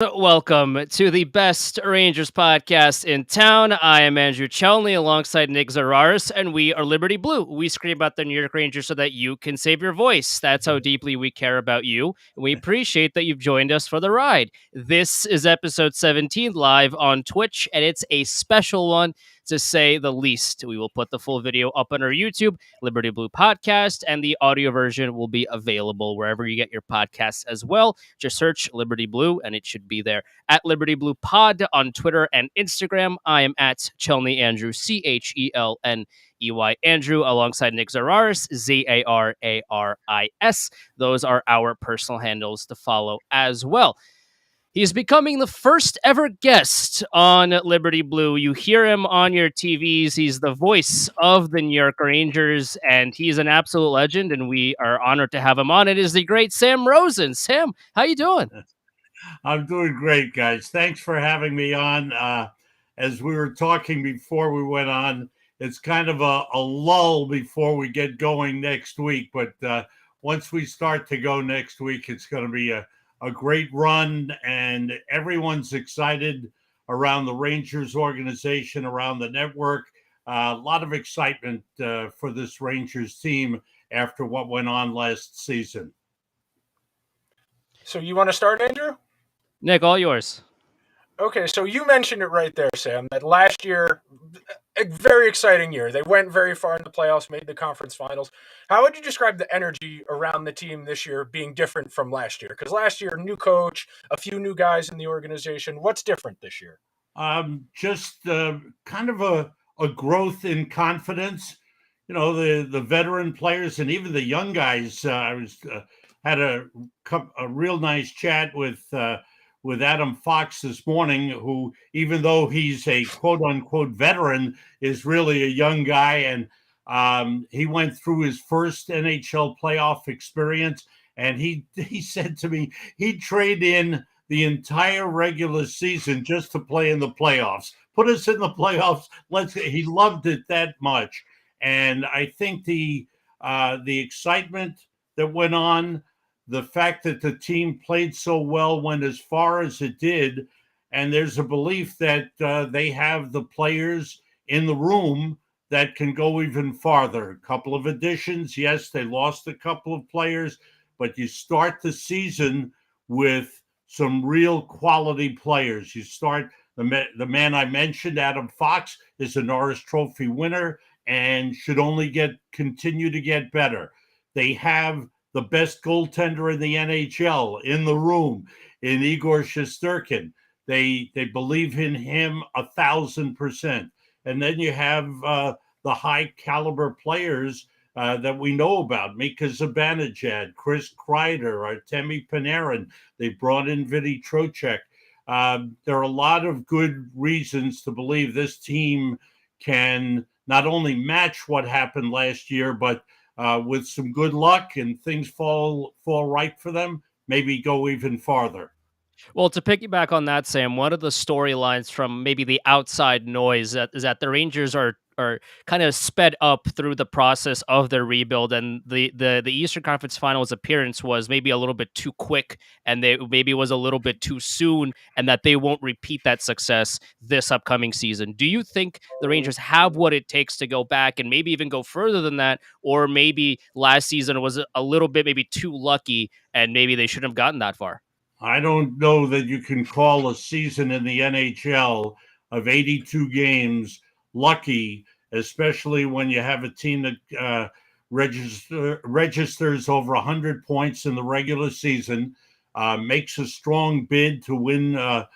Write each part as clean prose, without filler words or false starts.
Welcome to the best Rangers podcast in town. I am Andrew Chelney alongside Nick Zararis, and we are Liberty Blue. We scream about the New York Rangers so that you can save your voice. That's how deeply we care about you. We appreciate that you've joined us for the ride. This is episode 17 live on Twitch, and it's a special one to say the least. We will put the full video up on our YouTube, Liberty Blue Podcast, and the audio version will be available wherever you get your podcasts as well. Just search Liberty Blue and it should be there. At Liberty Blue Pod on Twitter and Instagram. I am at Chelney Andrew, CHELNEY Andrew, alongside Nick Zararis, ZARARIS. Those are our personal handles to follow as well. He's becoming the first ever guest on Liberty Blue. You hear him on your TVs. He's the voice of the New York Rangers, and he's an absolute legend, and we are honored to have him on. It is the great Sam Rosen. Sam, how you doing? I'm doing great, guys. Thanks for having me on. As we were talking before we went on, it's kind of a lull before we get going next week. But once we start to go next week, it's going to be a great run, and everyone's excited around the Rangers organization, around the network. A lot of excitement for this Rangers team after what went on last season. So you want to start, Andrew? Nick, all yours. Okay, so you mentioned it right there, Sam, that last year, a very exciting year. They went very far in the playoffs, made the conference finals. How would you describe the energy around the team this year being different from last year? Because last year, new coach, a few new guys in the organization. What's different this year? Just kind of a growth in confidence. You know, the veteran players and even the young guys. Had a real nice chat with Adam Fox this morning, who, even though he's a quote unquote veteran, is really a young guy. And he went through his first NHL playoff experience. And he said to me, he'd trade in the entire regular season just to play in the playoffs. Put us in the playoffs. He loved it that much. And I think the excitement that went on, the fact that the team played so well, went as far as it did, and there's a belief that they have the players in the room that can go even farther. A couple of additions. Yes, they lost a couple of players, but you start the season with some real quality players. You start, the man I mentioned, Adam Fox, is a Norris Trophy winner and should only continue to get better. They have the best goaltender in the NHL in the room, in Igor Shumurkin. They believe in him 1,000%. And then you have the high caliber players that we know about: Mika Zibanejad, Chris Kreider, Artemi Panarin. They brought in Vinny Trocheck. There are a lot of good reasons to believe this team can not only match what happened last year, but with some good luck and things fall right for them, maybe go even farther. Well, to piggyback on that, Sam, one of the storylines from maybe the outside noise is that the Rangers are kind of sped up through the process of their rebuild, and the Eastern Conference Finals appearance was maybe a little bit too quick, and they maybe was a little bit too soon, and that they won't repeat that success this upcoming season. Do you think the Rangers have what it takes to go back and maybe even go further than that, or maybe last season was a little bit maybe too lucky, and maybe they shouldn't have gotten that far? I don't know that you can call a season in the NHL of 82 games lucky, especially when you have a team that registers over 100 points in the regular season, makes a strong bid to win a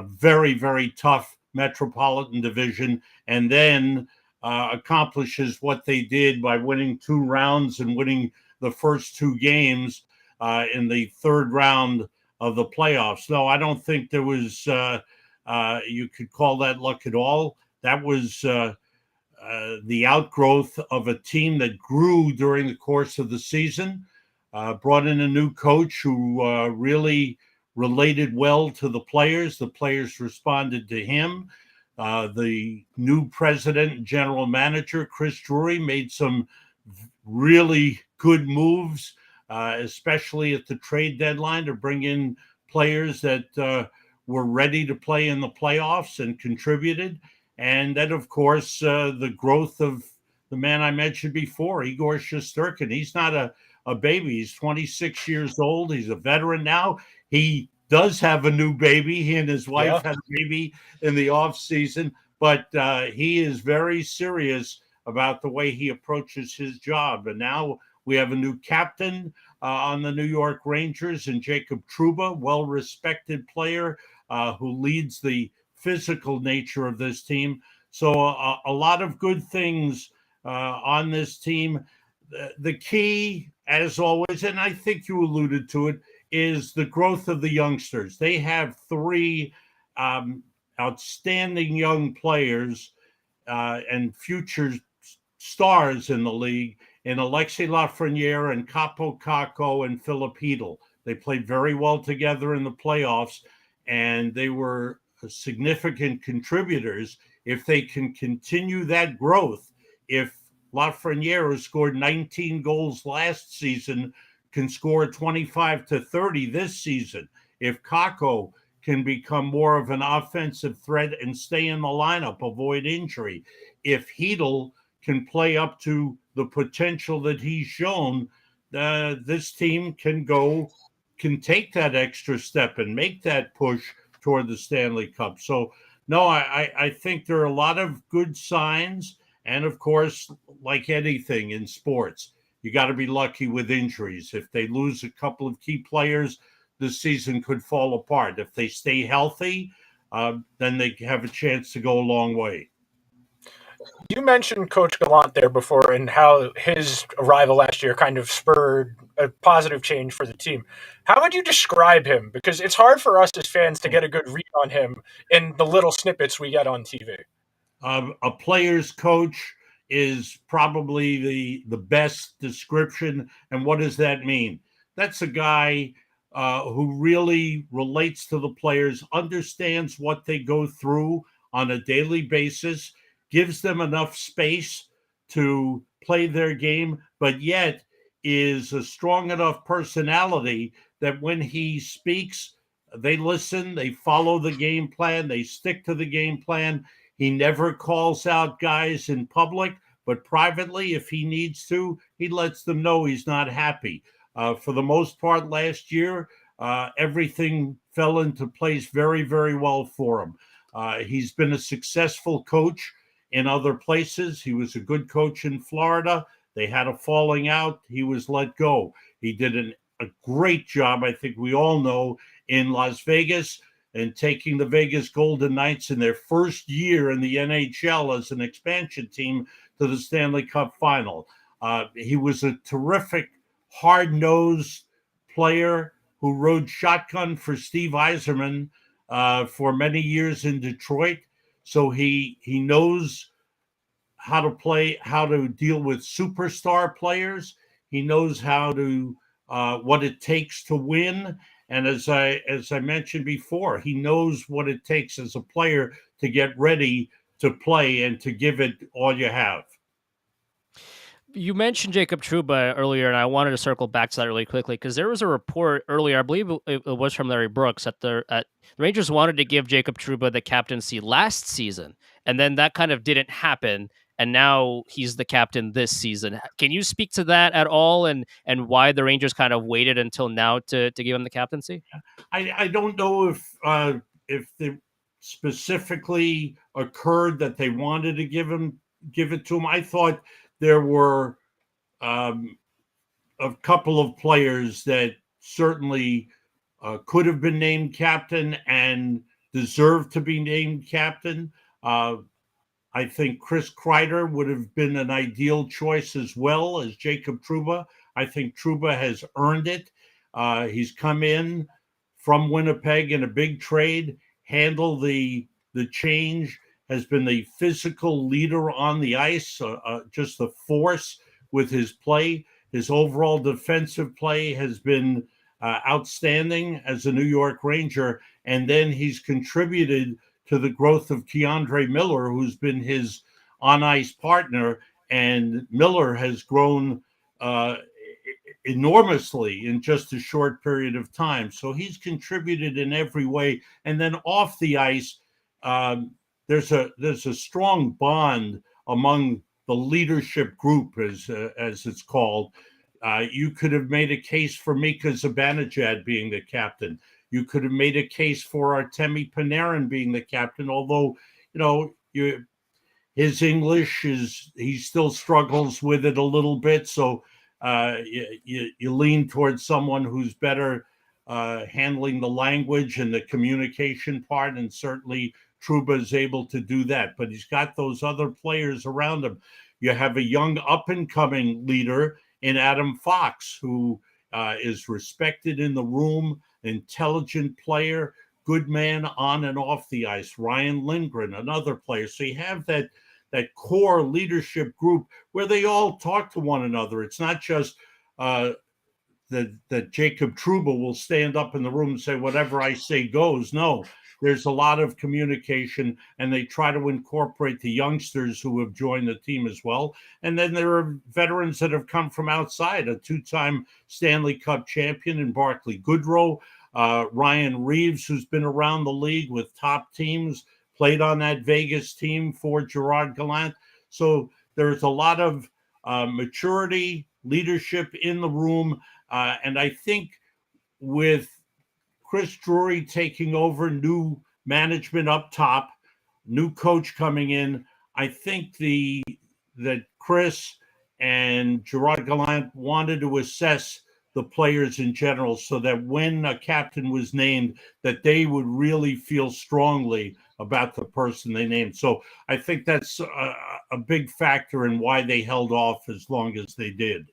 very, very tough Metropolitan Division, and then accomplishes what they did by winning 2 rounds and winning the first 2 games in the third round of the playoffs. No, I don't think there was, you could call that luck at all. That was the outgrowth of a team that grew during the course of the season, brought in a new coach who really related well to the players. The players responded to him. The new president and general manager, Chris Drury, made some really good moves, especially at the trade deadline, to bring in players that were ready to play in the playoffs and contributed. And then, of course, the growth of the man I mentioned before, Igor Shumurkin. He's not a baby. He's 26 years old. He's a veteran now. He does have a new baby. He and his wife had a baby in the off season, but he is very serious about the way he approaches his job. And now we have a new captain on the New York Rangers, and Jacob Trouba, well-respected player who leads the physical nature of this team. So a lot of good things on this team. The key, as always, and I think you alluded to it, is the growth of the youngsters. They have three outstanding young players and future stars in the league in Alexis Lafreniere and Capo Caco and Philip Hedl. They played very well together in the playoffs, and they were significant contributors. If they can continue that growth, if Lafreniere, who scored 19 goals last season, can score 25 to 30 this season, if Caco can become more of an offensive threat and stay in the lineup, avoid injury, if Hedl can play up to the potential that he's shown, this team can take that extra step and make that push toward the Stanley Cup. So, no, I think there are a lot of good signs. And, of course, like anything in sports, you got to be lucky with injuries. If they lose a couple of key players, the season could fall apart. If they stay healthy, then they have a chance to go a long way. You mentioned Coach Gallant there before and how his arrival last year kind of spurred a positive change for the team. How would you describe him? Because it's hard for us as fans to get a good read on him in the little snippets we get on TV. A player's coach is probably the best description. And what does that mean? That's a guy who really relates to the players, understands what they go through on a daily basis, gives them enough space to play their game, but yet is a strong enough personality that when he speaks, they listen, they follow the game plan, they stick to the game plan. He never calls out guys in public, but privately, if he needs to, he lets them know he's not happy. For the most part last year, everything fell into place very, very well for him. He's been a successful coach in other places. He was a good coach in Florida. They had a falling out. He was let go. He did a great job, I think we all know, in Las Vegas and taking the Vegas Golden Knights in their first year in the NHL as an expansion team to the Stanley Cup final. He was a terrific, hard-nosed player who rode shotgun for Steve Yzerman for many years in Detroit. So he knows how to play, how to deal with superstar players. He knows how to what it takes to win. And as I mentioned before, he knows what it takes as a player to get ready to play and to give it all you have. You mentioned Jacob Trouba earlier, and I wanted to circle back to that really quickly because there was a report earlier, I believe it was from Larry Brooks, that the Rangers wanted to give Jacob Trouba the captaincy last season, and then that kind of didn't happen, and now he's the captain this season. Can you speak to that at all, and why the Rangers kind of waited until now to give him the captaincy? I don't know if it specifically occurred that they wanted to give it to him. I thought there were a couple of players that certainly could have been named captain and deserved to be named captain. I think Chris Kreider would have been an ideal choice as well as Jacob Trouba. I think Trouba has earned it. He's come in from Winnipeg in a big trade, handled the change, has been the physical leader on the ice, just the force with his play. His overall defensive play has been outstanding as a New York Ranger. And then he's contributed to the growth of Keandre Miller, who's been his on-ice partner. And Miller has grown enormously in just a short period of time. So he's contributed in every way. And then off the ice, there's a strong bond among the leadership group, as it's called. You could have made a case for Mika Zibanejad being the captain. You could have made a case for Artemi Panarin being the captain, although, his English he still struggles with it a little bit. So you lean towards someone who's better handling the language and the communication part, and certainly Trouba is able to do that. But he's got those other players around him. You have a young up-and-coming leader in Adam Fox, who is respected in the room, intelligent player, good man on and off the ice. Ryan Lindgren, another player. So you have that core leadership group where they all talk to one another. It's not just that Jacob Trouba will stand up in the room and say, whatever I say goes. No, there's a lot of communication, and they try to incorporate the youngsters who have joined the team as well. And then there are veterans that have come from outside, a two-time Stanley Cup champion in Barclay Goodrow, Ryan Reeves, who's been around the league with top teams, played on that Vegas team for Gerard Gallant. So there's a lot of maturity, leadership in the room. And I think with Chris Drury taking over, new management up top, new coach coming in, I think that Chris and Gerard Gallant wanted to assess the players in general so that when a captain was named, that they would really feel strongly about the person they named. So I think that's a big factor in why they held off as long as they did.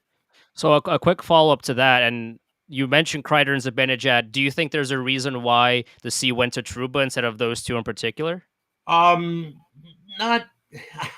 So a quick follow-up to that, and you mentioned Kreider and Zibanejad. Do you think there's a reason why the C went to Trouba instead of those two in particular? Not.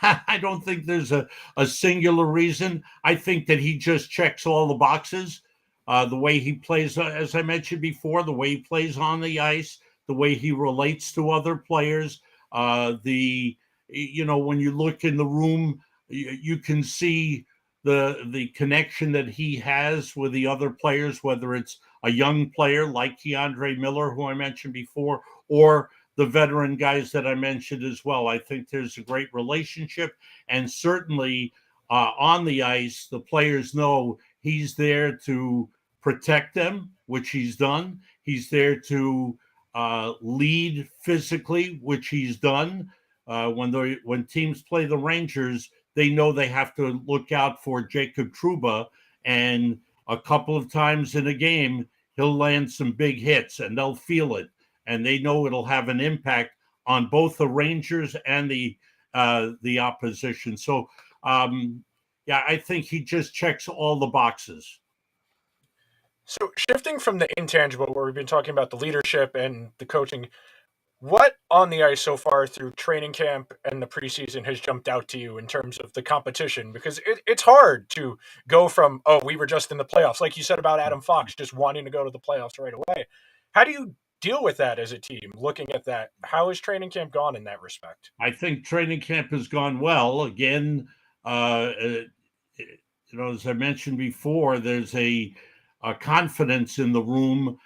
I don't think there's a singular reason. I think that he just checks all the boxes. The way he plays, as I mentioned before, the way he plays on the ice, the way he relates to other players. When you look in the room, you can see the connection that he has with the other players, whether it's a young player like Keandre Miller, who I mentioned before, or the veteran guys that I mentioned as well. I think there's a great relationship, and certainly on the ice, the players know he's there to protect them, which he's done. He's there to lead physically, which he's done. When teams play the Rangers, they know they have to look out for Jacob Trouba, and a couple of times in a game, he'll land some big hits, and they'll feel it, and they know it'll have an impact on both the Rangers and the opposition. So, I think he just checks all the boxes. So shifting from the intangible, where we've been talking about the leadership and the coaching, what on the ice so far through training camp and the preseason has jumped out to you in terms of the competition? Because it's hard to go from, we were just in the playoffs, like you said about Adam Fox, just wanting to go to the playoffs right away. How do you deal with that as a team, looking at that? How has training camp gone in that respect? I think training camp has gone well. Again, as I mentioned before, there's a confidence in the room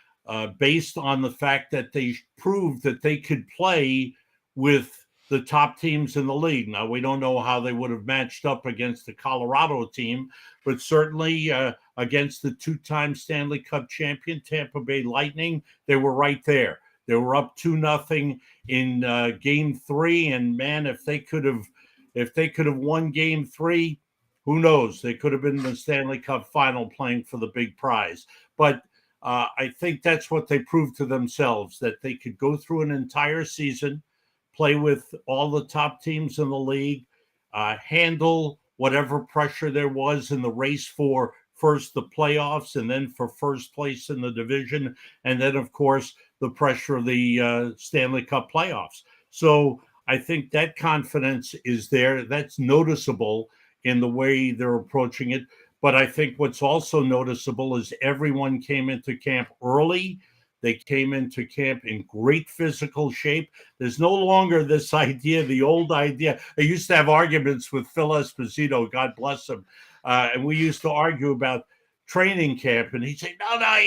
based on the fact that they proved that they could play with the top teams in the league. Now, we don't know how they would have matched up against the Colorado team, but certainly against the two-time Stanley Cup champion Tampa Bay Lightning, they were right there. They were up 2-0 in Game 3, and man, if they could have won Game 3, who knows? They could have been in the Stanley Cup final playing for the big prize. But I think that's what they proved to themselves, that they could go through an entire season, play with all the top teams in the league, handle whatever pressure there was in the race for first the playoffs and then for first place in the division. And then, of course, the pressure of the Stanley Cup playoffs. So I think that confidence is there. That's noticeable in the way they're approaching it. But I think what's also noticeable is everyone came into camp early. They came into camp in great physical shape. There's no longer this idea, the old idea. I used to have arguments with Phil Esposito, God bless him. And we used to argue about training camp. And he'd say, no,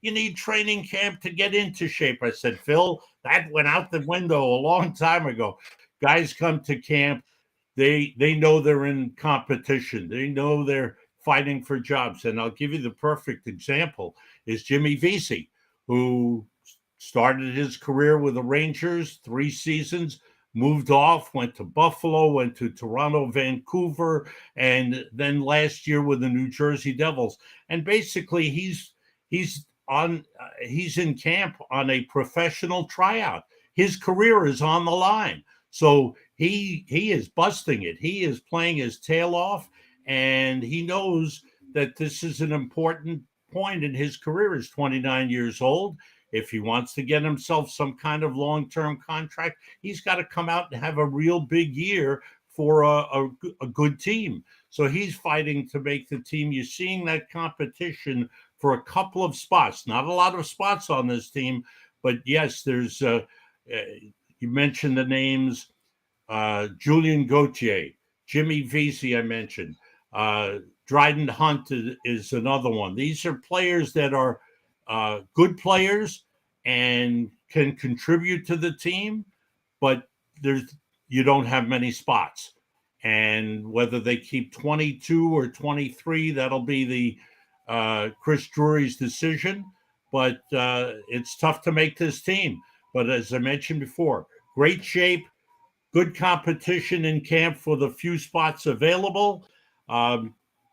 you need training camp to get into shape. I said, Phil, that went out the window a long time ago. Guys come to camp. They know they're in competition. They know they're fighting for jobs. And I'll give you the perfect example is Jimmy Vesey, who started his career with the Rangers, 3 seasons, moved off, went to Buffalo, went to Toronto, Vancouver, and then last year with the New Jersey Devils. And basically he's in camp on a professional tryout. His career is on the line. So he is busting it. He is playing his tail off, and he knows that this is an important point in his career. He's 29 years old. If he wants to get himself some kind of long-term contract, he's got to come out and have a real big year for a good team. So he's fighting to make the team. You're seeing that competition for a couple of spots. Not a lot of spots on this team, but yes, there's you mentioned the names, Julien Gauthier, Jimmy Vesey I mentioned, Dryden Hunt is another one. These are players that are good players and can contribute to the team, but you don't have many spots. And whether they keep 22 or 23, that'll be the Chris Drury's decision. But it's tough to make this team. But as I mentioned before, great shape, good competition in camp for the few spots available.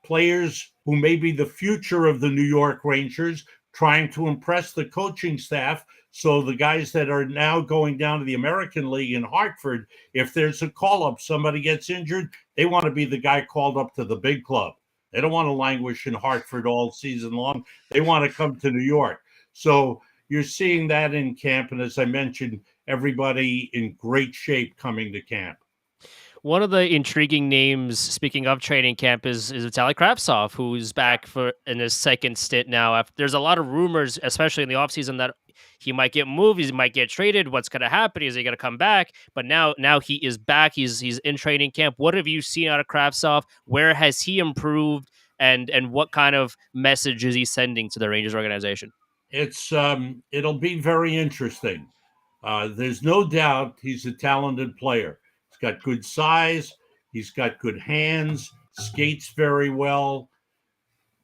Players who may be the future of the New York Rangers, trying to impress the coaching staff. So the guys that are now going down to the American League in Hartford, if there's a call-up, somebody gets injured, they want to be the guy called up to the big club. They don't want to languish in Hartford all season long. They want to come to New York. So you're seeing that in camp. And as I mentioned, everybody in great shape coming to camp. One of the intriguing names, speaking of training camp, is Vitaly Kravtsov, who's back in his second stint now. There's a lot of rumors, especially in the offseason, that he might get moved, he might get traded. What's going to happen? Is he going to come back? But now he is back. He's in training camp. What have you seen out of Kravtsov? Where has he improved? And what kind of message is he sending to the Rangers organization? It'll be very interesting. There's no doubt he's a talented player. He's got good size. He's got good hands, skates very well.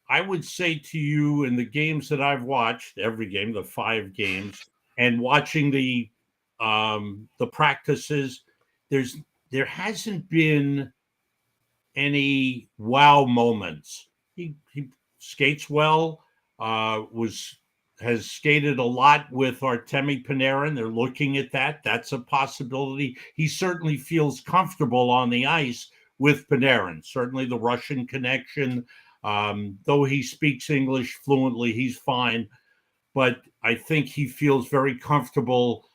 I would say to you, in the games that I've watched, every game, the 5 games, and watching the practices, there hasn't been any wow moments. He skates well, has skated a lot with Artemi Panarin. They're looking at that. That's a possibility. He certainly feels comfortable on the ice with Panarin. Certainly the Russian connection. Though he speaks English fluently, he's fine. But I think he feels very comfortable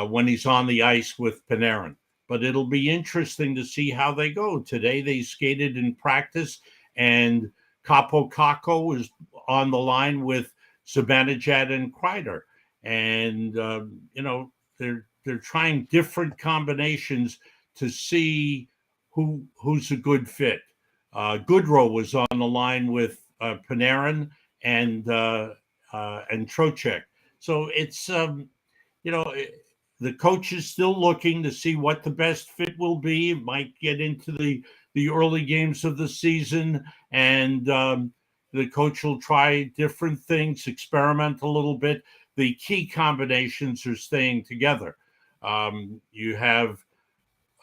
when he's on the ice with Panarin. But it'll be interesting to see how they go. Today they skated in practice, and Capo Caco is on the line with Zibanejad and Kreider. And, they're trying different combinations to see who's a good fit. Goodrow was on the line with Panarin and Trocheck. So it's, the coach is still looking to see what the best fit will be. It might get into the early games of the season, and the coach will try different things, experiment a little bit. The key combinations are staying together. You have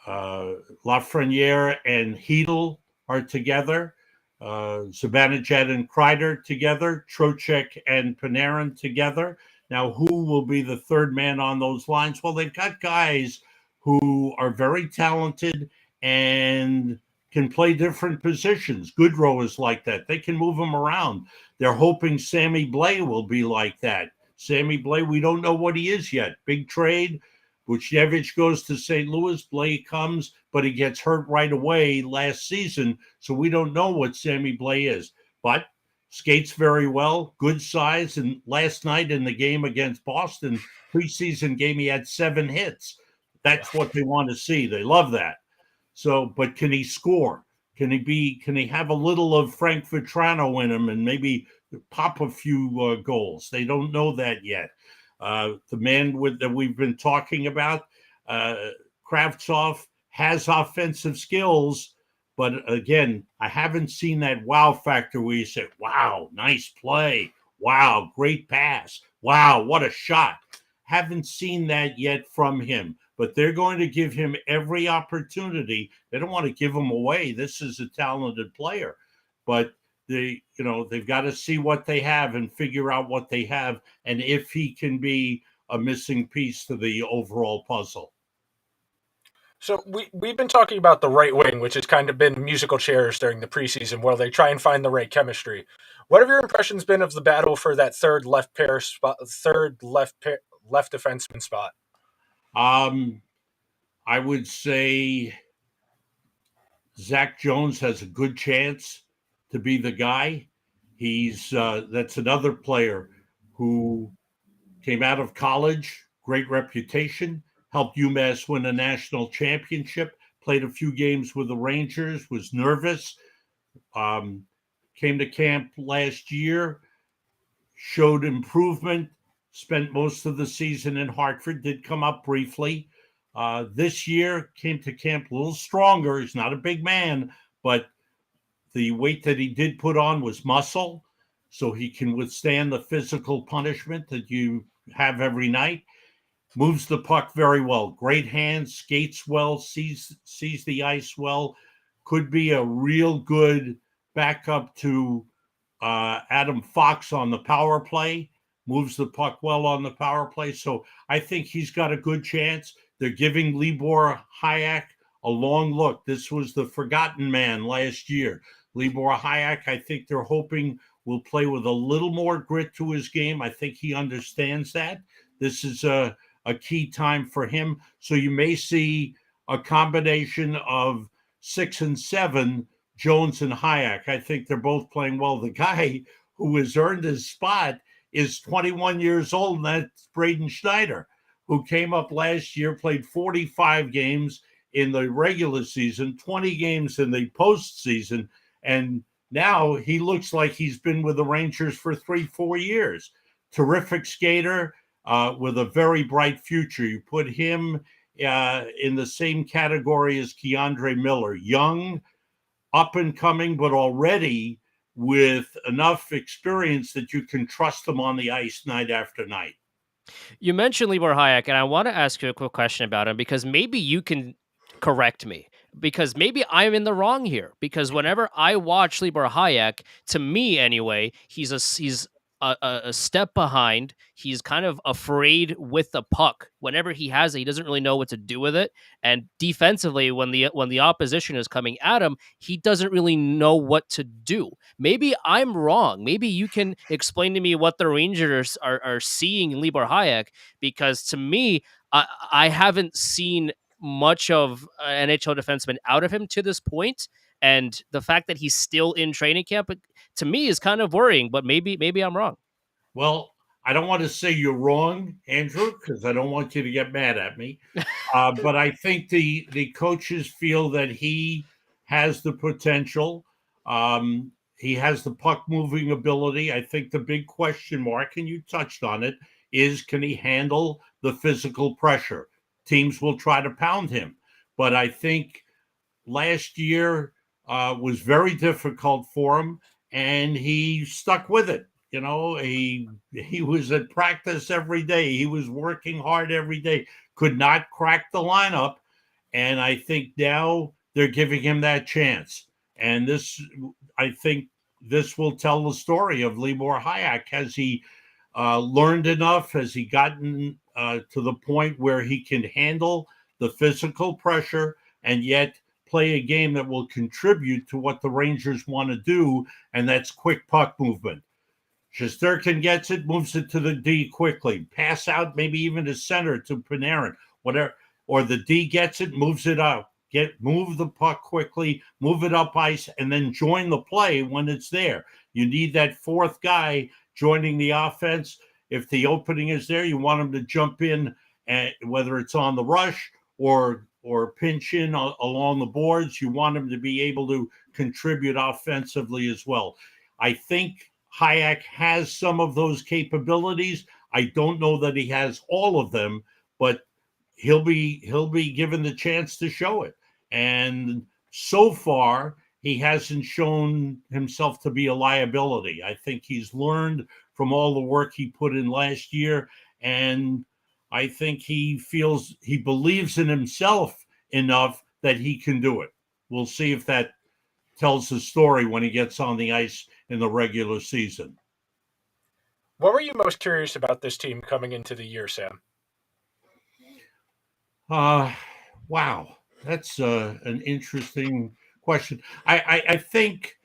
Lafreniere and Hedl are together. Zibanejad and Kreider together. Trocheck and Panarin together. Now, who will be the third man on those lines? Well, they've got guys who are very talented and can play different positions. Goodrow is like that. They can move him around. They're hoping Sammy Blais will be like that. Sammy Blais, we don't know what he is yet. Big trade. Buchnevich goes to St. Louis. Blais comes, but he gets hurt right away last season, so we don't know what Sammy Blais is. But skates very well, good size, and last night in the game against Boston, preseason game, he had 7 hits. That's what they want to see. They love that. So, but can he score? Can he have a little of Frank Vetrano in him and maybe pop a few goals. They don't know that yet. The man that we've been talking about, Kravtsov, has offensive skills, but again, I haven't seen that wow factor where you say, wow, nice play. Wow, great pass. Wow, what a shot. Haven't seen that yet from him, but they're going to give him every opportunity. They don't want to give him away. This is a talented player, but they've got to see what they have and figure out what they have, and if he can be a missing piece to the overall puzzle. So we've been talking about the right wing, which has kind of been musical chairs during the preseason, where they try and find the right chemistry. What have your impressions been of the battle for that third left defenseman spot? I would say Zach Jones has a good chance to be the guy. That's another player who came out of college, great reputation, helped UMass win a national championship, played a few games with the Rangers, was nervous, came to camp last year, showed improvement, spent most of the season in Hartford, did come up briefly. This year came to camp a little stronger. He's not a big man, but the weight that he did put on was muscle, so he can withstand the physical punishment that you have every night. Moves the puck very well. Great hands, skates well, sees the ice well. Could be a real good backup to Adam Fox on the power play. Moves the puck well on the power play. So I think he's got a good chance. They're giving Libor Hajek a long look. This was the forgotten man last year. Libor Hajek, I think they're hoping will play with a little more grit to his game. I think he understands that. This is a key time for him. So you may see a combination of 6 and 7, Jones and Hajek. I think they're both playing well. The guy who has earned his spot is 21 years old, and that's Braden Schneider, who came up last year, played 45 games in the regular season, 20 games in the postseason, and now he looks like he's been with the Rangers for 3-4 years. Terrific skater with a very bright future. You put him in the same category as Keandre Miller, young, up and coming, but already with enough experience that you can trust him on the ice night after night. You mentioned Libor Hajek, and I want to ask you a quick question about him, because maybe you can correct me, because maybe I'm in the wrong here. Because whenever I watch Libor Hajek, to me anyway, he's a step behind. He's kind of afraid with the puck. Whenever he has it, he doesn't really know what to do with it. And defensively, when the opposition is coming at him, he doesn't really know what to do. Maybe I'm wrong. Maybe you can explain to me what the Rangers are seeing in Libor Hajek, because to me, I haven't seen much of an NHL defenseman out of him to this point. And the fact that he's still in training camp, to me, is kind of worrying, but maybe I'm wrong. Well, I don't want to say you're wrong, Andrew, because I don't want you to get mad at me. But I think the coaches feel that he has the potential. He has the puck moving ability. I think the big question mark, and you touched on it, is can he handle the physical pressure? Teams will try to pound him. But I think last year was very difficult for him, and he stuck with it. You know, he was at practice every day. He was working hard every day, could not crack the lineup. And I think now they're giving him that chance. And I think this will tell the story of Libor Hajek. Has he learned enough? Has he gotten to the point where he can handle the physical pressure and yet play a game that will contribute to what the Rangers want to do, and that's quick puck movement? Shesterkin gets it, moves it to the D quickly, pass out maybe even to center to Panarin, whatever, or the D gets it, moves it up, move the puck quickly, move it up ice, and then join the play when it's there. You need that fourth guy joining the offense. If the opening is there, you want him to jump in, and whether it's on the rush or pinch in along the boards, you want him to be able to contribute offensively as well. I think Hayek has some of those capabilities. I don't know that he has all of them, but he'll be given the chance to show it. And so far, he hasn't shown himself to be a liability. I think he's learned from all the work he put in last year, and I think he believes in himself enough that he can do it. We'll see if that tells the story when he gets on the ice in the regular season. What were you most curious about this team coming into the year, Sam? Wow, that's an interesting question. I think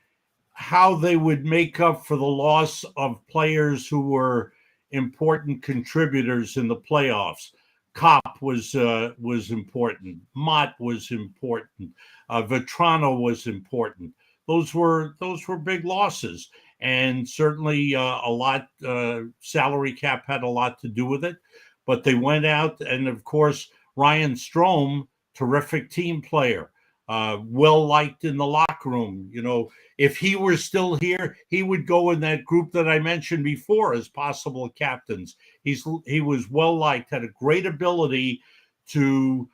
how they would make up for the loss of players who were important contributors in the playoffs. Kopp was important. Mott was important. Vetrano was important. Those were big losses, and certainly a lot. Salary cap had a lot to do with it, but they went out, and of course Ryan Strome, terrific team player, well liked in the locker room. You know, if he were still here, he would go in that group that I mentioned before as possible captains. He was well liked, had a great ability to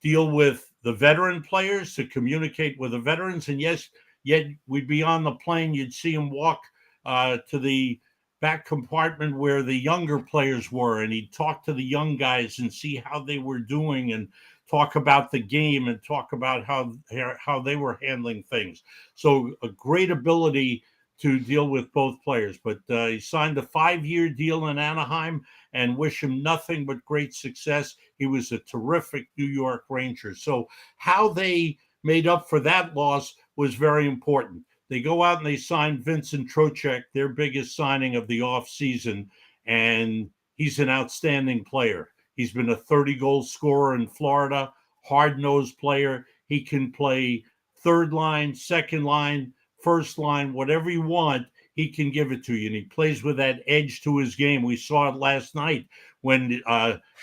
deal with the veteran players, to communicate with the veterans, and yes, yet we'd be on the plane, you'd see him walk to the back compartment where the younger players were, and he'd talk to the young guys and see how they were doing, and talk about the game, and talk about how they were handling things. So a great ability to deal with both players. But he signed a 5-year deal in Anaheim, and wish him nothing but great success. He was a terrific New York Ranger. So how they made up for that loss was very important. They go out and they sign Vincent Trocheck, their biggest signing of the offseason, and he's an outstanding player. He's been a 30-goal scorer in Florida, hard-nosed player. He can play third line, second line, first line, whatever you want, he can give it to you. And he plays with that edge to his game. We saw it last night when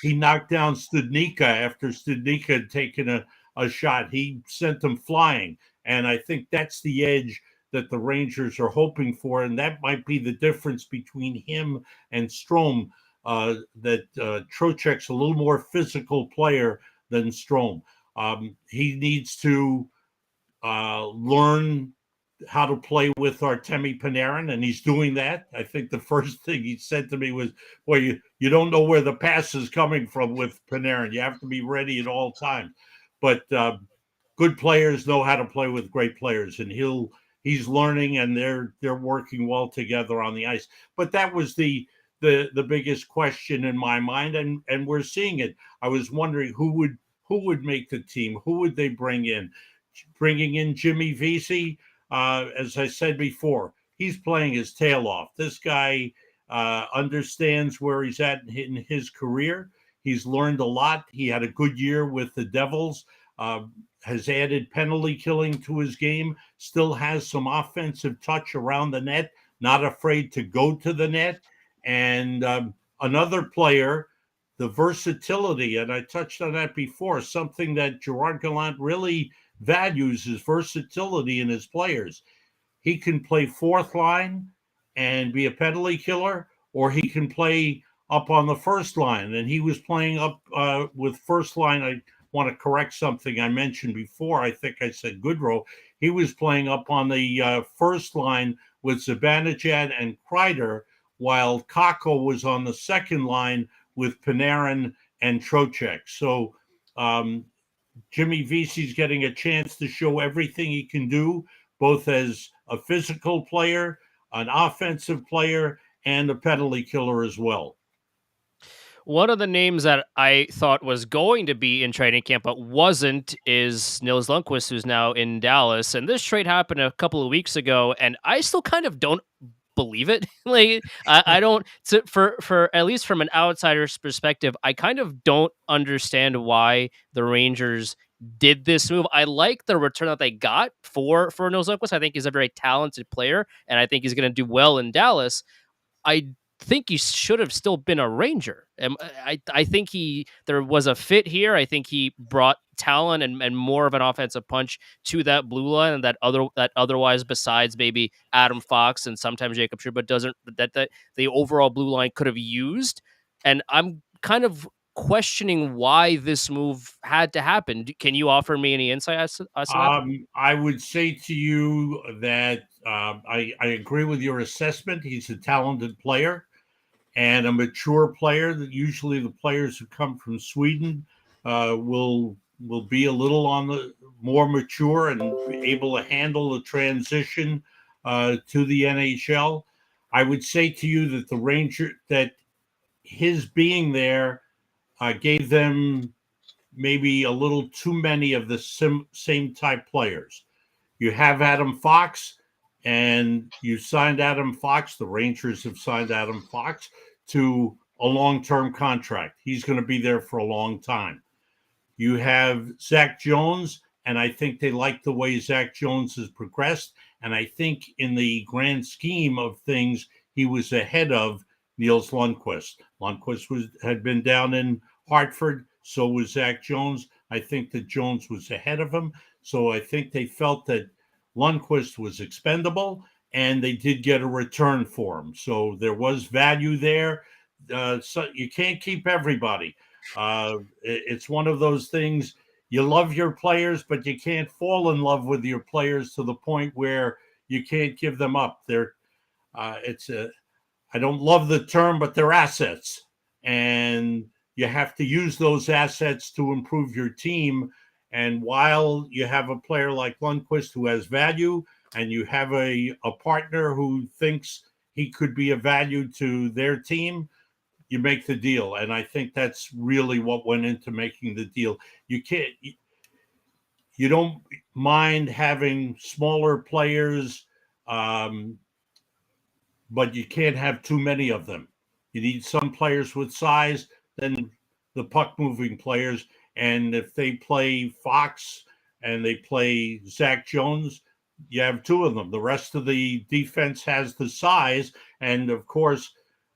he knocked down Studnicka after Studnicka had taken a shot. He sent him flying. And I think that's the edge that the Rangers are hoping for. And that might be the difference between him and Strome, that Trocheck's a little more physical player than Strome. He needs to learn how to play with Artemi Panarin, and he's doing that. I think the first thing he said to me was, "Well, you don't know where the pass is coming from with Panarin. You have to be ready at all times." But good players know how to play with great players, and he's learning, and they're working well together on the ice. But that was the biggest question in my mind, and we're seeing it. I was wondering who would make the team, who would they bring in? Bringing in Jimmy Vesey, as I said before, he's playing his tail off. This guy understands where he's at in his career. He's learned a lot. He had a good year with the Devils, has added penalty killing to his game, still has some offensive touch around the net, not afraid to go to the net. And another player, the versatility, and I touched on that before, something that Gerard Gallant really values is versatility in his players. He can play fourth line and be a penalty killer, or he can play up on the first line. And he was playing up with first line. I want to correct something I mentioned before. I think I said Goodrow. He was playing up on the first line with Zibanejad and Kreider, while Kakko was on the second line with Panarin and Trocheck. So Jimmy Vesey's getting a chance to show everything he can do, both as a physical player, an offensive player, and a penalty killer as well. One of the names that I thought was going to be in training camp but wasn't is Nils Lundquist, who's now in Dallas. And this trade happened a couple of weeks ago, and I still kind of don't believe it. Like I don't, for at least from an outsider's perspective, I kind of don't understand why the Rangers did this move. I like the return that they got for Nils Lundquist. I think he's a very talented player, and I think he's going to do well in Dallas. I think he should have still been a Ranger. I think there was a fit here. I think he brought talent and more of an offensive punch to that blue line, and that otherwise, besides maybe Adam Fox and sometimes Jacob Trouba, doesn't that the overall blue line could have used. And I'm kind of questioning why this move had to happen. Can you offer me any insight as to that? I would say to you that I agree with your assessment. He's a talented player and a mature player. That usually the players who come from Sweden will be a little on the more mature and be able to handle the transition to the NHL. I would say to you that his being there gave them maybe a little too many of the same type players. You have Adam Fox, and you signed Adam Fox. The Rangers have signed Adam Fox to a long-term contract. He's going to be there for a long time. You have Zach Jones, and I think they like the way Zach Jones has progressed. And I think in the grand scheme of things, he was ahead of Nils Lundquist. Lundquist had been down in Hartford. So was Zach Jones. I think that Jones was ahead of him. So I think they felt that Lundquist was expendable, and they did get a return for him. So there was value there. So you can't keep everybody. It's one of those things. You love your players, but you can't fall in love with your players to the point where you can't give them up. I don't love the term, but they're assets, and you have to use those assets to improve your team. And while you have a player like Lundquist who has value, and you have a partner who thinks he could be of value to their team, you make the deal. And I think that's really what went into making the deal. You don't mind having smaller players, but you can't have too many of them. You need some players with size, then the puck-moving players. And if they play Fox and they play Zach Jones, you have two of them. The rest of the defense has the size. And, of course,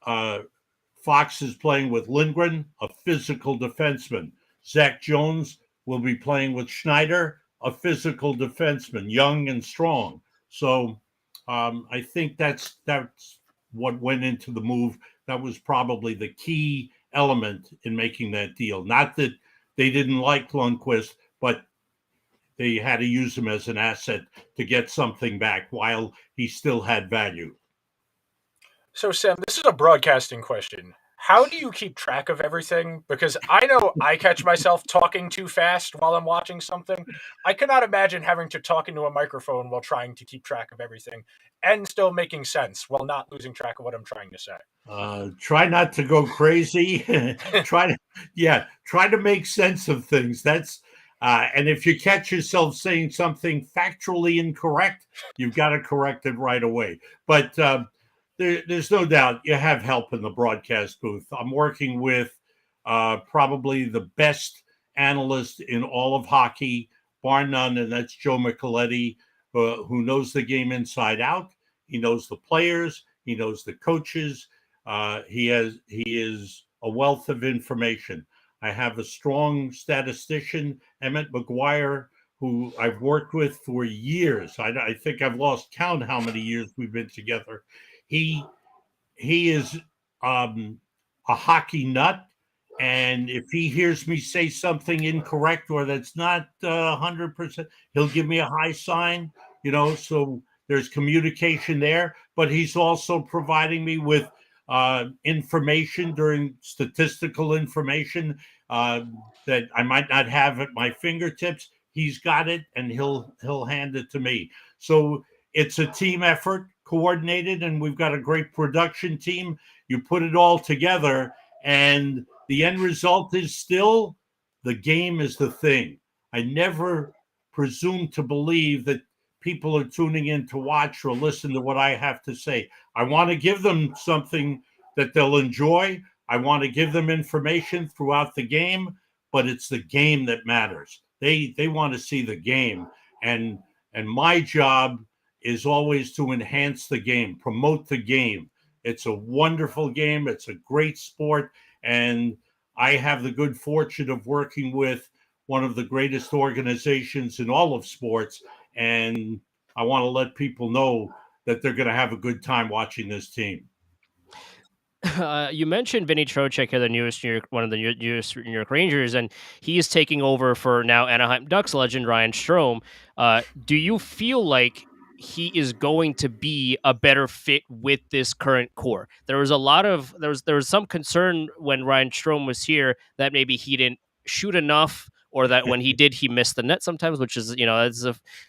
Fox is playing with Lindgren, a physical defenseman. Zach Jones will be playing with Schneider, a physical defenseman, young and strong. So I think that's what went into the move. That was probably the key element in making that deal. Not that they didn't like Lundquist, but they had to use him as an asset to get something back while he still had value. So, Sam, this is a broadcasting question. How do you keep track of everything? Because I know I catch myself talking too fast while I'm watching something. I cannot imagine having to talk into a microphone while trying to keep track of everything and still making sense while not losing track of what I'm trying to say. Try not to go crazy. try to make sense of things. And if you catch yourself saying something factually incorrect, you've got to correct it right away. But there's no doubt you have help in the broadcast booth. I'm working with probably the best analyst in all of hockey, bar none, and that's Joe Micheletti, who knows the game inside out. He knows the players. He knows the coaches. He is a wealth of information. I have a strong statistician, Emmett McGuire, who I've worked with for years. I think I've lost count how many years we've been together. He is a hockey nut, and if he hears me say something incorrect or that's not 100%, he'll give me a high sign. So there's communication there. But he's also providing me with information during statistical information that I might not have at my fingertips. He's got it, and he'll hand it to me. So it's a team effort, coordinated, and we've got a great production team. You put it all together, and the end result is still the game is the thing. I never presume to believe that people are tuning in to watch or listen to what I have to say. I want to give them something that they'll enjoy. I want to give them information throughout the game, but it's the game that matters. They want to see the game, and my job is always to enhance the game, promote the game, It's a wonderful game. It's a great sport. And I have the good fortune of working with one of the greatest organizations in all of sports. And I want to let people know that they're going to have a good time watching this team. You mentioned Vinny Trocheck here, the newest one of the newest New York Rangers, and he's taking over for now Anaheim Ducks legend Ryan Strome. Do you feel like he is going to be a better fit with this current core? There was a lot of there was some concern when Ryan Strome was here that maybe he didn't shoot enough, or that when he did, he missed the net sometimes, which is that's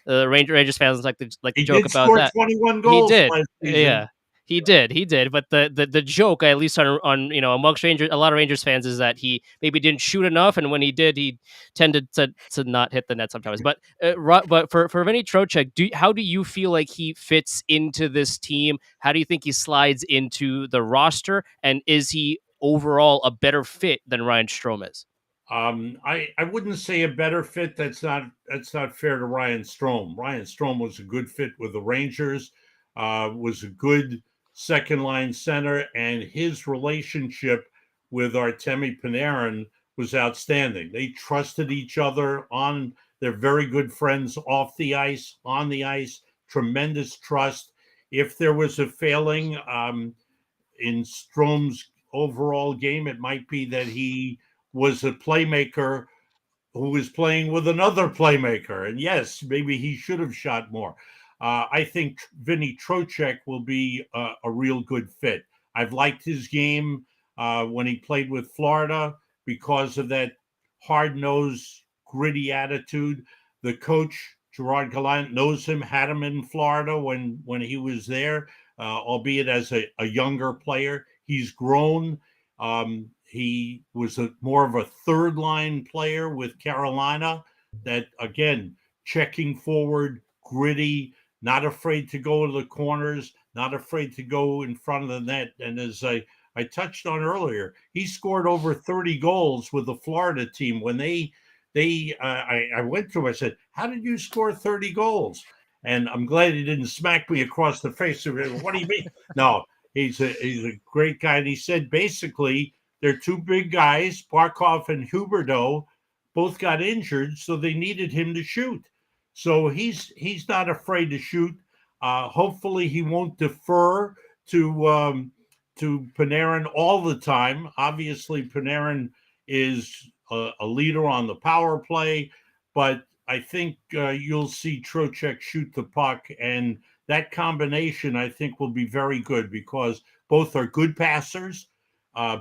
Rangers fans like to He joke did about score that. 21 He goals did, last season. yeah. He did. But the joke, at least on amongst Rangers, a lot of Rangers fans, is that he maybe didn't shoot enough, and when he did, he tended to not hit the net sometimes. But but for Vinny Trocheck, how do you feel like he fits into this team? How do you think he slides into the roster, and is he overall a better fit than Ryan Strome is? I wouldn't say a better fit. That's not fair to Ryan Strome. Ryan Strome was a good fit with the Rangers, was a good second line center, and his relationship with Artemi Panarin was outstanding. They trusted each other on. They're very good friends off the ice, on the ice. Tremendous trust. If there was a failing in Strome's overall game, it might be that he was a playmaker who was playing with another playmaker. And yes, maybe he should have shot more. I think Vinny Trocheck will be a real good fit. I've liked his game when he played with Florida because of that hard-nosed, gritty attitude. The coach, Gerard Gallant, knows him, had him in Florida when he was there, albeit as a younger player. He's grown. He was more of a third line player with Carolina that, again, checking forward, gritty, not afraid to go to the corners, not afraid to go in front of the net. And as I touched on earlier, he scored over 30 goals with the Florida team. When I went to him, I said, "How did you score 30 goals?" And I'm glad he didn't smack me across the face. What do you mean? No, he's a great guy. And he said, basically, they're two big guys, Barkov and Huberdeau, both got injured, so they needed him to shoot. So he's not afraid to shoot. Hopefully, he won't defer to Panarin all the time. Obviously, Panarin is a leader on the power play, but I think you'll see Trocheck shoot the puck, and that combination I think will be very good because both are good passers.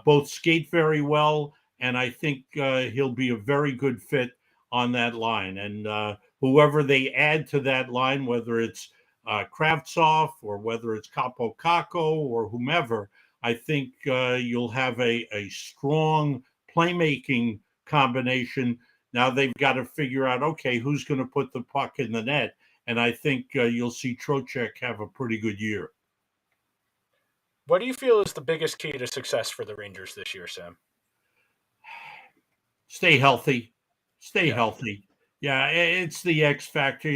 Both skate very well, and I think he'll be a very good fit on that line. And whoever they add to that line, whether it's Kravtsov or whether it's Capo Caco or whomever, I think you'll have a strong playmaking combination. Now they've got to figure out, okay, who's going to put the puck in the net? And I think you'll see Trocheck have a pretty good year. What do you feel is the biggest key to success for the Rangers this year, Sam? Stay healthy. Stay healthy. Yeah, it's the X factor.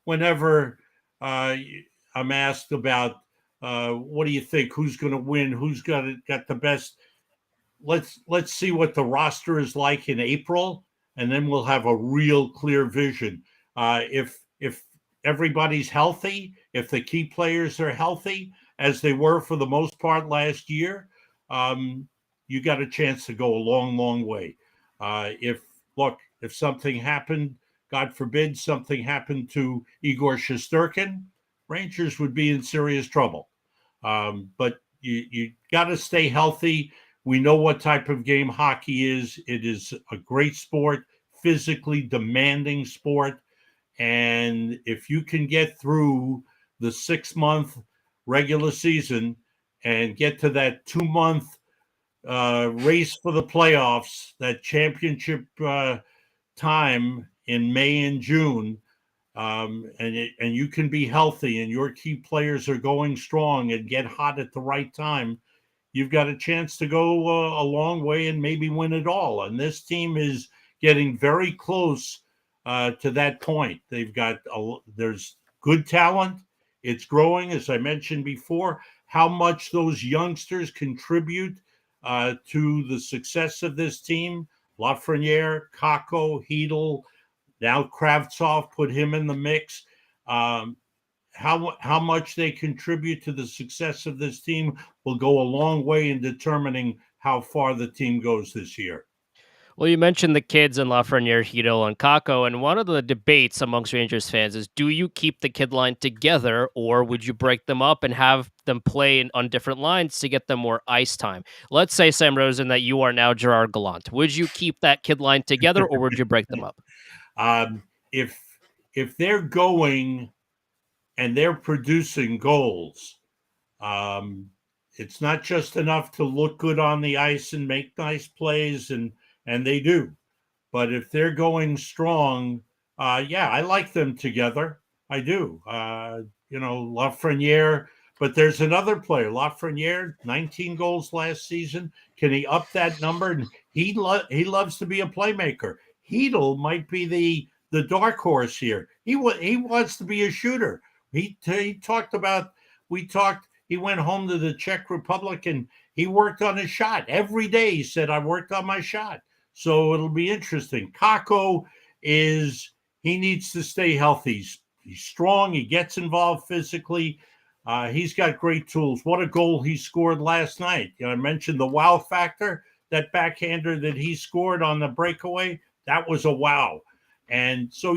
Whenever I'm asked about what do you think, who's going to win, who's got the best. Let's see what the roster is like in April, and then we'll have a real clear vision. If everybody's healthy, if the key players are healthy, as they were for the most part last year, you got a chance to go a long, long way. If something happened, God forbid, something happened to Igor Shumurkin, Rangers would be in serious trouble. But you got to stay healthy. We know what type of game hockey is. It is a great sport, physically demanding sport. And if you can get through the 6-month regular season and get to that 2-month race for the playoffs, that championship time in May and June, and you can be healthy and your key players are going strong and get hot at the right time, you've got a chance to go a long way and maybe win it all. And this team is getting very close to that point. There's good talent. It's growing, as I mentioned before. how much those youngsters contribute to the success of this team. Lafreniere, Kakko, Hedel, now Kravtsov, put him in the mix. How much they contribute to the success of this team will go a long way in determining how far the team goes this year. Well, you mentioned the kids in Lafreniere, Hedel, and Kako, and one of the debates amongst Rangers fans is, do you keep the kid line together, or would you break them up and have them play on different lines to get them more ice time? Let's say, Sam Rosen, that you are now Gerard Gallant. Would you keep that kid line together, or would you break them up? If they're going and they're producing goals, it's not just enough to look good on the ice and make nice plays, and they do. But if they're going strong, I like them together. I do. Lafreniere, but there's another player, Lafreniere, 19 goals last season. Can he up that number? And he loves to be a playmaker. Hedel might be the dark horse here. He wants to be a shooter. He talked about, he went home to the Czech Republic and he worked on his shot every day. He said, I worked on my shot. So it'll be interesting. Kakko he needs to stay healthy. He's strong. He gets involved physically. He's got great tools. What a goal he scored last night. I mentioned the wow factor, that backhander that he scored on the breakaway. That was a wow. And so,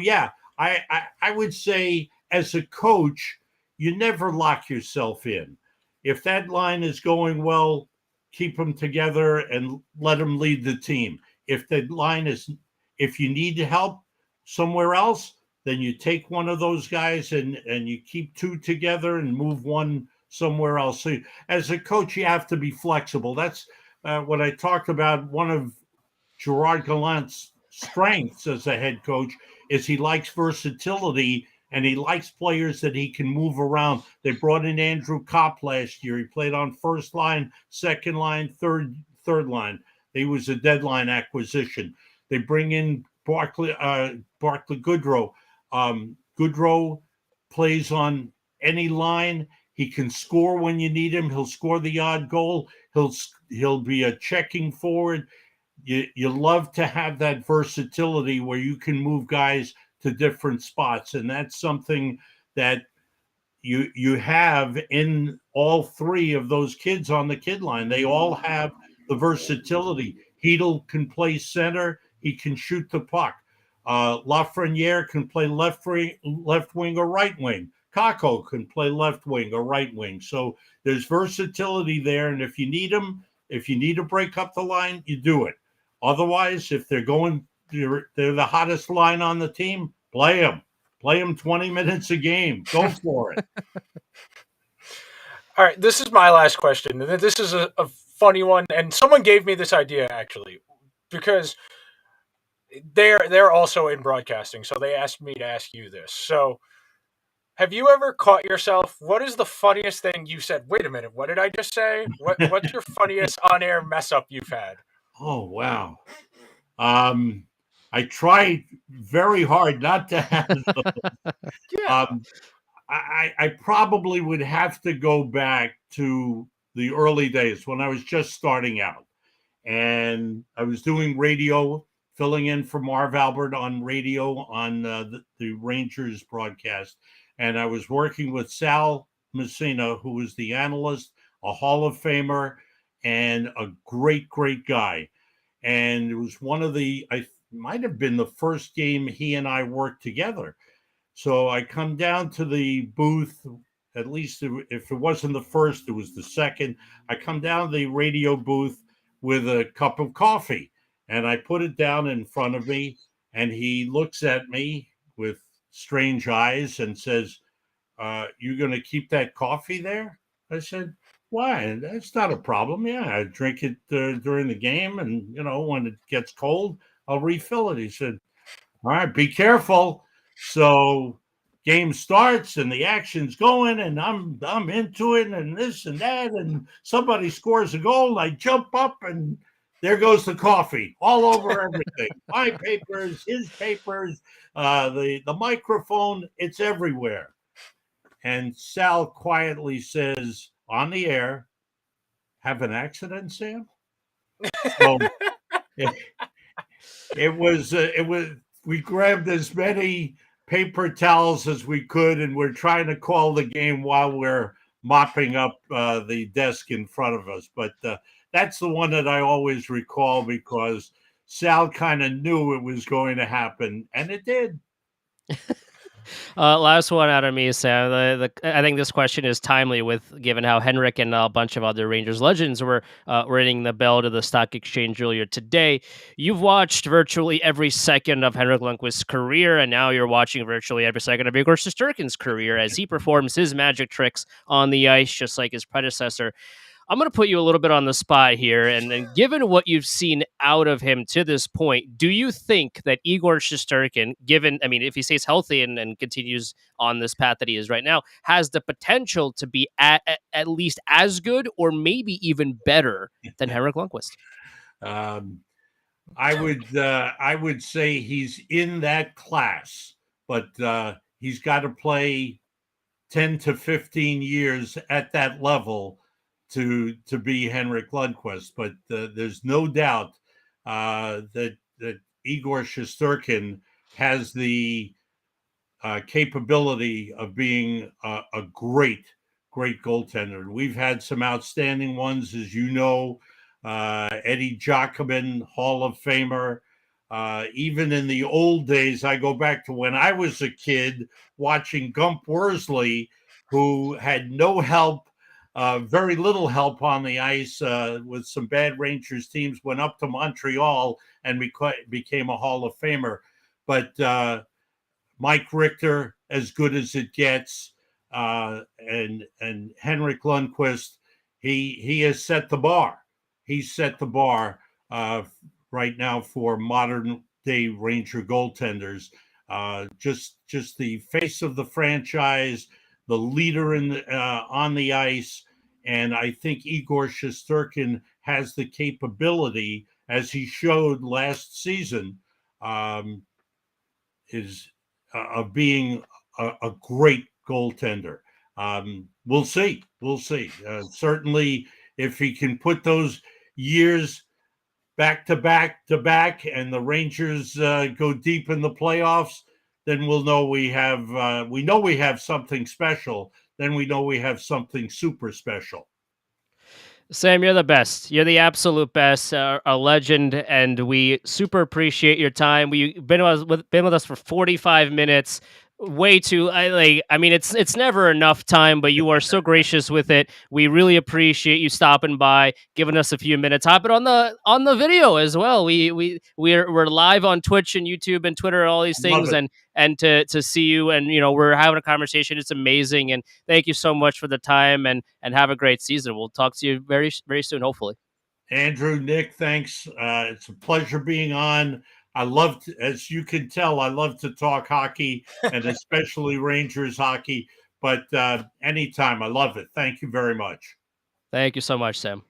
I would say as a coach, you never lock yourself in. If that line is going well, keep them together and let them lead the team. If you need help somewhere else, then you take one of those guys and you keep two together and move one somewhere else. So as a coach, you have to be flexible. That's what I talked about. One of Gerard Gallant's strengths as a head coach is he likes versatility and he likes players that he can move around. They brought in Andrew Kopp last year. He played on first line, second line, third line. He was a deadline acquisition. They bring in Barclay Goodrow. Goodrow plays on any line. He can score when you need him. He'll score the odd goal. He'll be a checking forward. You love to have that versatility where you can move guys to different spots, and that's something that you have in all three of those kids on the kid line. They all have the versatility. Hedel can play center. He can shoot the puck. Lafreniere can play left wing or right wing. Kakko can play left wing or right wing. So there's versatility there, and if you need them, if you need to break up the line, you do it. Otherwise, if they're the hottest line on the team, play them. Play them 20 minutes a game. Go for it. All right, this is my last question. This is a funny one, and someone gave me this idea actually, because they're also in broadcasting, so they asked me to ask you this. So, have you ever caught yourself? What is the funniest thing you said? Wait a minute, what did I just say? What's your funniest on-air mess up you've had? Oh wow. I tried very hard not to have those. Yeah. I probably would have to go back to the early days when I was just starting out. And I was doing radio, filling in for Marv Albert on radio on the Rangers broadcast. And I was working with Sal Messina, who was the analyst, a Hall of Famer, and a great, great guy. And it was I might have been the first game he and I worked together. So I come down to the booth, at least if it wasn't the first, it was the second. I come down to the radio booth with a cup of coffee and I put it down in front of me, and he looks at me with strange eyes and says, you going to keep that coffee there? I said, why? That's not a problem. Yeah, I drink it during the game, and when it gets cold, I'll refill it. He said, all right, be careful. So game starts and the action's going, and I'm into it, and this and that, and somebody scores a goal. I jump up, and there goes the coffee all over everything. My papers, his papers, the microphone, it's everywhere. And Sal quietly says, on the air have an accident, Sam? So it, it was, we grabbed as many paper towels as we could, and we're trying to call the game while we're mopping up the desk in front of us. But that's the one that I always recall because Sal kind of knew it was going to happen, and it did. Last one out of me, Sam. I think this question is timely with given how Henrik and a bunch of other Rangers legends were ringing the bell to the stock exchange earlier today. You've watched virtually every second of Henrik Lundquist's career, and now you're watching virtually every second of Igor Shesterkin's career as he performs his magic tricks on the ice, just like his predecessor. I'm going to put you a little bit on the spot here. And given what you've seen out of him to this point, do you think that Igor Shesterkin, if he stays healthy and continues on this path that he is right now, has the potential to be at least as good or maybe even better than Henrik Lundqvist? I would say he's in that class, but he's got to play 10 to 15 years at that level to be Henrik Lundqvist. But there's no doubt that Igor Shesterkin has the capability of being a great goaltender. We've had some outstanding ones, as you know. Eddie Giacomin, Hall of Famer. Even in the old days, I go back to when I was a kid watching Gump Worsley, who had no help, very little help on the ice with some bad Rangers teams, went up to Montreal and became a Hall of Famer. But Mike Richter, as good as it gets, and Henrik Lundqvist, he has set the bar. He's set the bar right now for modern day Ranger goaltenders. Just the face of the franchise, the leader on the ice, and I think Igor Shesterkin has the capability, as he showed last season, of being a great goaltender. We'll see. Certainly, if he can put those years back to back, and the Rangers go deep in the playoffs, then we'll know we have something special. Then we know we have something super special. Sam, you're the best. You're the absolute best, a legend, and we super appreciate your time. We've been with us for 45 minutes. Way too. It's never enough time, but you are so gracious with it. We really appreciate you stopping by, giving us a few minutes. Hopping on the video as well. We're live on Twitch and YouTube and Twitter, all these things, and to see you, and we're having a conversation. It's amazing, and thank you so much for the time, and have a great season. We'll talk to you very, very soon, hopefully. Andrew, Nick, thanks. It's a pleasure being on. As you can tell, I love to talk hockey, and especially Rangers hockey. But anytime, I love it. Thank you very much. Thank you so much, Sam.